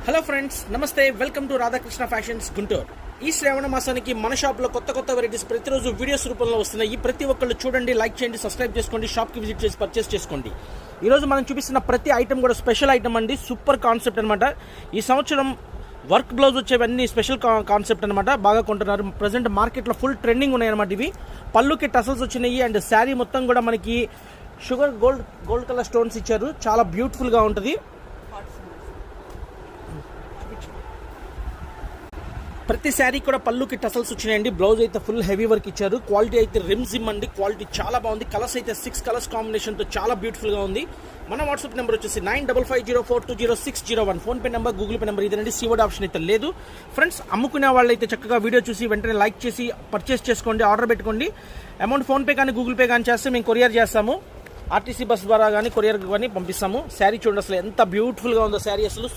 Hello friends, నమస్తే. Welcome to Radhakrishna fashions Guntur. ఈ శ్రావణ మాసానికి మన షాప్లో కొత్త వెరైటీస్ ప్రతిరోజు వీడియోస్ రూపంలో వస్తున్నాయి. ప్రతి ఒక్కళ్ళు చూడండి, లైక్ చేయండి, సబ్స్క్రైబ్ చేసుకోండి, షాప్కి విజిట్ చేసి పర్చేస్ చేసుకోండి. ఈరోజు మనం చూపిస్తున్న ప్రతి ఐటమ్ కూడా స్పెషల్ ఐటమ్ అండి. సూపర్ కాన్సెప్ట్ అనమాట. ఈ సంవత్సరం వర్క్ బ్లౌజ్ వచ్చేవన్నీ స్పెషల్ కాన్సెప్ట్ అనమాట. బాగా కొంటున్నారు. ప్రజెంట్ మార్కెట్లో ఫుల్ ట్రెండింగ్ ఉన్నాయి అనమాట. ఇవి పళ్ళుకి టసల్స్ వచ్చినాయి అండ్ శారీ మొత్తం కూడా మనకి షుగర్ గోల్డ్ కలర్ స్టోన్స్ ఇచ్చారు. చాలా బ్యూటిఫుల్గా ఉంటుంది. ప్రతి శారీ కూడా పళ్ళుకి టసల్స్ వచ్చినాయండి. బ్లౌజ్ అయితే ఫుల్ హెవీ వర్క్ ఇచ్చారు. క్వాలిటీ అయితే రిమ్జిమ్ అండి. క్వాలిటీ చాలా బాగుంది. కలర్స్ అయితే 6 కలర్స్ కాంబినేషన్తో చాలా బ్యూటిఫుల్గా ఉంది. మన వాట్సాప్ నెంబర్ వచ్చేసి 9550420601. PhonePe number, Google pay number ఇదేనండి. సీవర్డ్ ఆప్షన్ అయితే లేదు. ఫ్రెండ్స్, అమ్ముకునే వాళ్ళు అయితే చక్కగా వీడియో చూసి వెంటనే లైక్ చేసి పర్చేస్ చేసుకోండి, ఆర్డర్ పెట్టుకోండి. అమౌంట్ ఫోన్పే కానీ గూగుల్ పే కానీ చేస్తే మేము కొరియర్ చేస్తాము. ఆర్టీసీ బస్ ద్వారా కానీ కొరియర్ కానీ పంపిస్తాము. శారీ చూడండి అసలు ఎంత బ్యూటిఫుల్గా ఉందో శారీ. అసలు